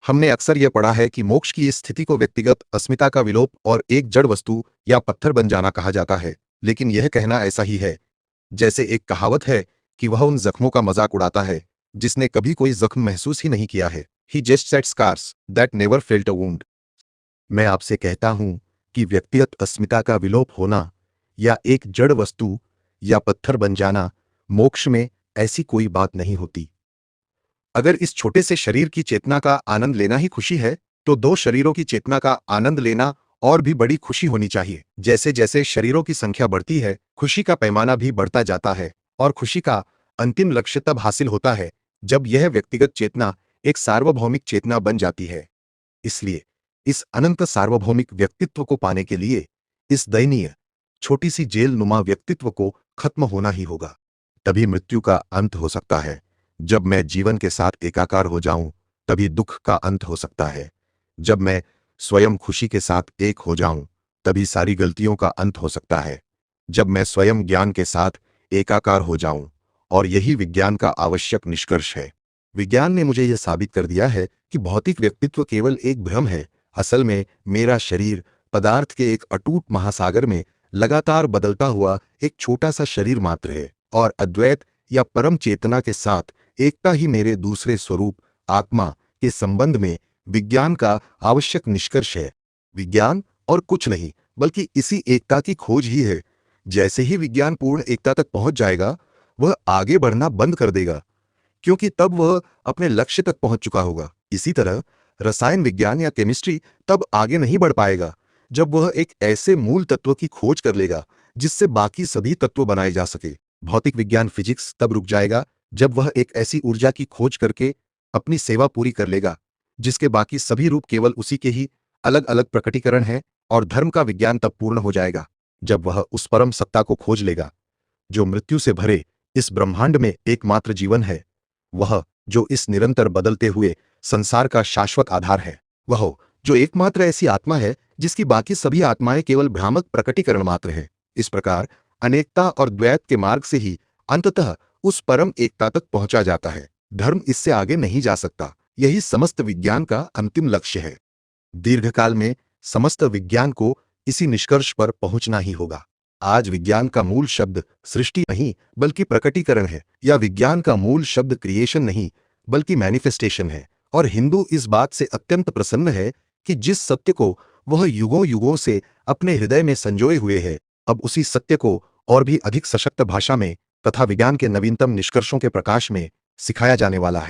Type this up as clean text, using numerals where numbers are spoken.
हमने अक्सर यह पढ़ा है कि मोक्ष की इस स्थिति को व्यक्तिगत अस्मिता का विलोप और एक जड़ वस्तु या पत्थर बन जाना कहा जाता है, लेकिन यह कहना ऐसा ही है जैसे एक कहावत है कि वह उन जख्मों का मजाक उड़ाता है जिसने कभी कोई जख्म महसूस ही नहीं किया है। He just set scars that never felt a wound. मैं आपसे कहता हूं कि व्यक्तिगत अस्मिता का विलोप होना या एक जड़ वस्तु या पत्थर बन जाना, मोक्ष में ऐसी कोई बात नहीं होती। अगर इस छोटे से शरीर की चेतना का आनंद लेना ही खुशी है, तो दो शरीरों की चेतना का आनंद लेना और भी बड़ी खुशी होनी चाहिए। जैसे जैसे शरीरों की संख्या बढ़ती है, खुशी का पैमाना भी बढ़ता जाता है, और खुशी का अंतिम लक्ष्य तब हासिल होता है जब यह व्यक्तिगत चेतना एक सार्वभौमिक चेतना बन जाती है। इसलिए इस अनंत सार्वभौमिक व्यक्तित्व को पाने के लिए इस दयनीय छोटी सी जेल नुमा व्यक्तित्व को खत्म होना ही होगा। तभी मृत्यु का अंत हो सकता है। जब मैं जीवन के साथ एकाकार हो जाऊं, तभी दुख का अंत हो सकता है। जब मैं स्वयं खुशी के साथ एक हो जाऊं, तभी सारी गलतियों का अंत हो सकता है। जब मैं स्वयं ज्ञान के साथ एकाकार हो जाऊं, और यही विज्ञान का आवश्यक निष्कर्ष है। विज्ञान ने मुझे यह साबित कर दिया है कि भौतिक व्यक्तित्व केवल एक भ्रम है। असल में मेरा शरीर पदार्थ के एक अटूट महासागर में लगातार बदलता हुआ एक छोटा सा शरीर मात्र है, और अद्वैत या परम चेतना के साथ एकता ही मेरे दूसरे स्वरूप आत्मा के संबंध में विज्ञान का आवश्यक निष्कर्ष है। विज्ञान और कुछ नहीं बल्कि इसी एकता की खोज ही है। जैसे ही विज्ञान पूर्ण एकता तक पहुंच जाएगा, वह आगे बढ़ना बंद कर देगा, क्योंकि तब वह अपने लक्ष्य तक पहुंच चुका होगा। इसी तरह रसायन विज्ञान या केमिस्ट्री तब आगे नहीं बढ़ पाएगा जब वह एक ऐसे मूल तत्व की खोज कर लेगा जिससे बाकी सभी तत्व बनाए जा सके। भौतिक विज्ञान फिजिक्स तब रुक जाएगा जब वह एक ऐसी ऊर्जा की खोज करके अपनी सेवा पूरी कर लेगा जिसके बाकी सभी रूप केवल उसी के ही अलग अलग प्रकटीकरण हैं। और धर्म का विज्ञान तब पूर्ण हो जाएगा जब वह उस परम सत्ता को खोज लेगा जो मृत्यु से भरे इस ब्रह्मांड में एकमात्र जीवन है, वह जो इस निरंतर बदलते हुए संसार का शाश्वत आधार है, वह जो एकमात्र ऐसी आत्मा है जिसकी बाकी सभी आत्माएं केवल भ्रामक प्रकटीकरण मात्र है। इस प्रकार अनेकता और द्वैत के मार्ग से ही अंततः उस परम एकता तक पहुंचा जाता है। धर्म इससे आगे नहीं जा सकता। यही समस्त विज्ञान का अंतिम लक्ष्य है। दीर्घकाल में समस्त विज्ञान को इसी निष्कर्ष पर पहुंचना ही होगा। आज विज्ञान का मूल शब्द सृष्टि नहीं बल्कि प्रकटीकरण है, या विज्ञान का मूल शब्द क्रिएशन नहीं बल्कि मैनिफेस्टेशन है। और हिंदू इस बात से अत्यंत प्रसन्न है कि जिस सत्य को वह युगों युगों से अपने हृदय में संजोए हुए है, अब उसी सत्य को और भी अधिक सशक्त भाषा में तथा विज्ञान के नवीनतम निष्कर्षों के प्रकाश में सिखाया जाने वाला है।